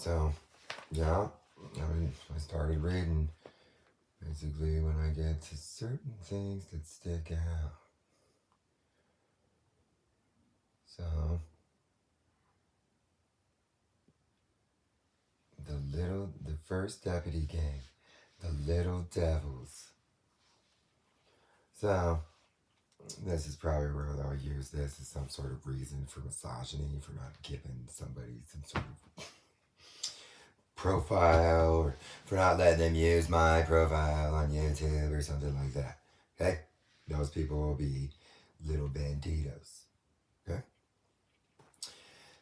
So, yeah, I started reading basically when I get to certain things that stick out. So, the first deputy gang, the Little Devils. So, this is probably where they'll use this as some sort of reason for misogyny, for not giving somebody some sort of profile, or for not letting them use my profile on YouTube or something like that. Okay? Those people will be little banditos. Okay?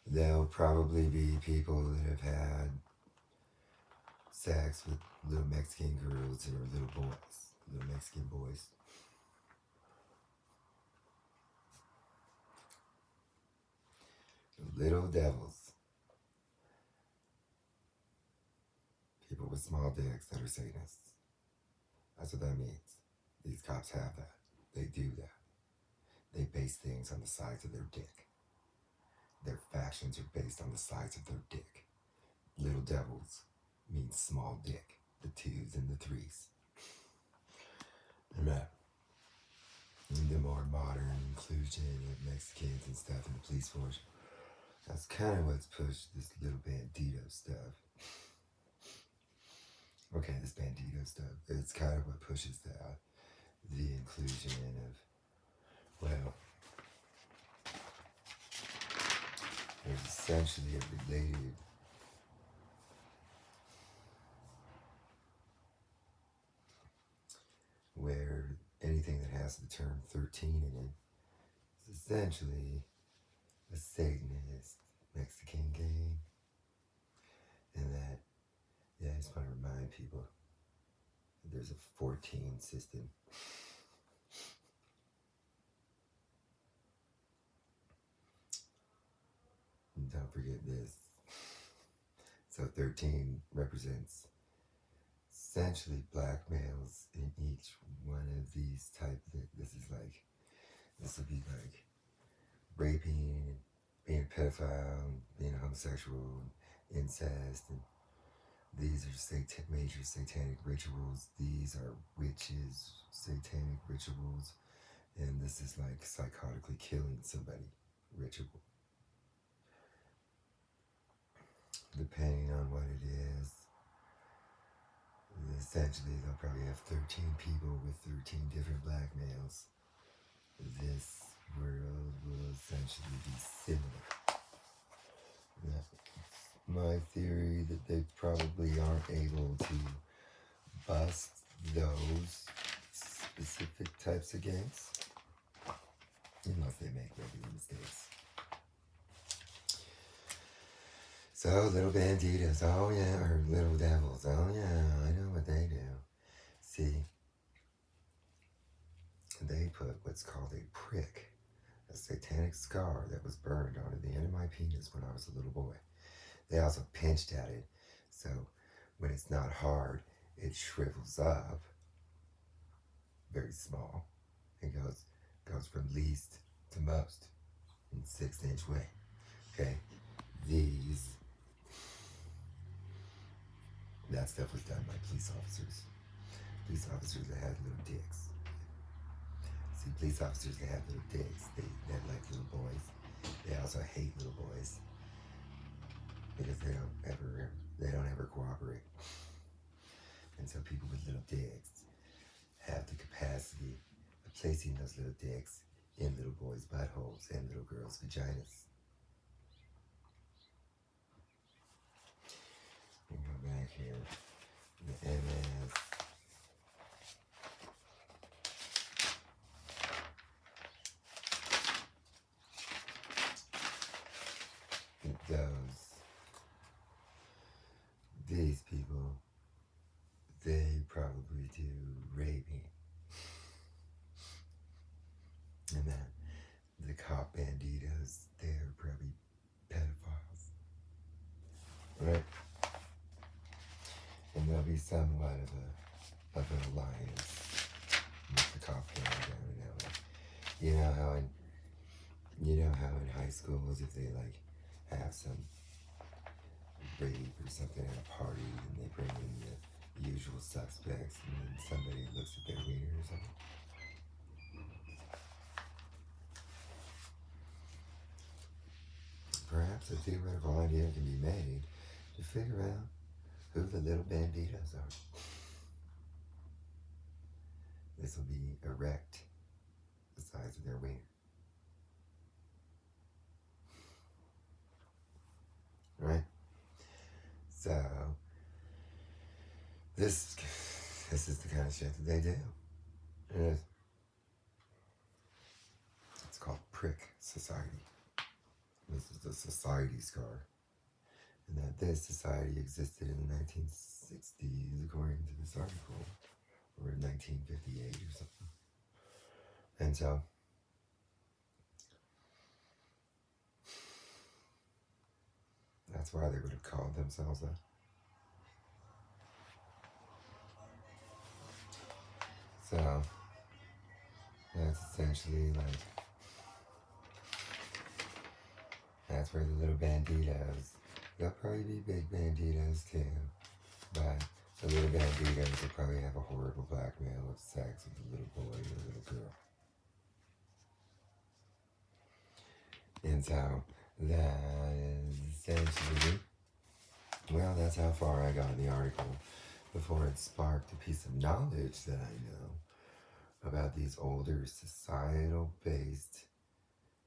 They'll probably be people that have had sex with little Mexican girls or little boys, little Mexican boys. Little devils. People with small dicks that are Satanists. That's what that means. These cops have that. They do that. They base things on the size of their dick. Their factions are based on the size of their dick. Little devils means small dick. The twos and the threes. And the more modern inclusion of Mexicans and stuff in the police force. That's kind of what's pushed this little bandito stuff. Okay, this bandito stuff. It's kind of what pushes that. The inclusion of, well, there's essentially a related where anything that has the term 13 in it is essentially a Satanist Mexican gang. And that, yeah, I just want to remind people that there's a 14 system. And don't forget this. So 13 represents essentially black males in each one of these type. This will be like raping, being a pedophile, being a homosexual, incest, and these are major satanic rituals. These are witches, satanic rituals, and this is like psychotically killing somebody ritual. Depending on what it is, essentially they'll probably have 13 people with 13 different black males. This world will essentially be similar. That's my theory, that they probably aren't able to bust those specific types of gangs unless they make regular mistakes. So, little banditos, oh yeah, or little devils, oh yeah, I know what they do. See, they put what's called a prick, a satanic scar that was burned onto the end of my penis when I was a little boy. They also pinched at it, so when it's not hard, it shrivels up, very small, and goes from least to most in 6-inch way. Okay, that stuff was done by police officers. Police officers that had little dicks. See, police officers that have little dicks, they like little boys. They also hate little boys because they don't ever cooperate. And so people with little dicks have the capacity of placing those little dicks in little boys' buttholes and little girls' vaginas. We go back here. The MS. These people, they probably do raping. And then the cop banditos, they're probably pedophiles. Right? And there'll be somewhat of an alliance with the cop gang down in LA. You know how in high schools, if they like have some rape or something at a party, and they bring in the usual suspects, and then somebody looks at their wiener or something. Perhaps a theoretical idea can be made to figure out who the little banditos are. This will be erect, the size of their wiener. Right? So, this is the kind of shit that they do. And it's called prick society. This is the society scar. And that this society existed in the 1960s, according to this article, or in 1958 or something. And so, that's why they would have called themselves that. So, that's essentially like, that's where the little banditos, they'll probably be big banditos too, but the little banditos will probably have a horrible blackmail of sex with a little boy or a little girl. And so, that is essentially, well, that's how far I got in the article before it sparked a piece of knowledge that I know about these older societal-based,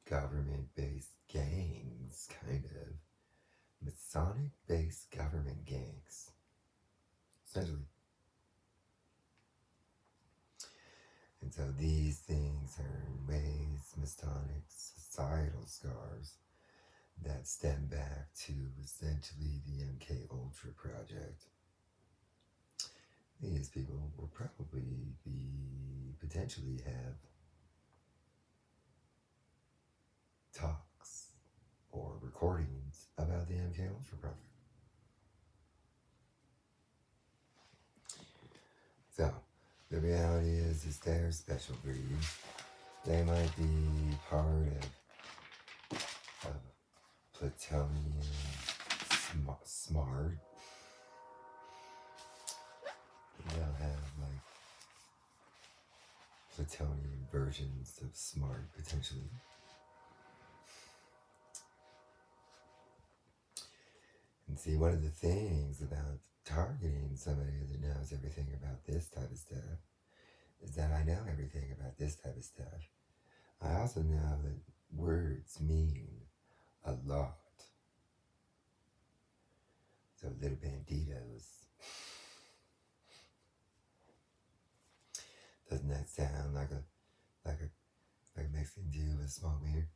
government-based gangs, kind of. Masonic-based government gangs. Essentially. And so these things are ways, Masonic societal scars that stem back to essentially the MK Ultra project. These people will probably potentially have talks or recordings about the MK Ultra project. So, the reality is they're a special breed. They might be part of plutonium smart. They'll have like plutonium versions of smart potentially. And see, one of the things about targeting somebody that knows everything about this type of stuff is that I know everything about this type of stuff. I also know that words mean a lot. So little banditos. Doesn't that sound like a Mexican Jew with a small wiener?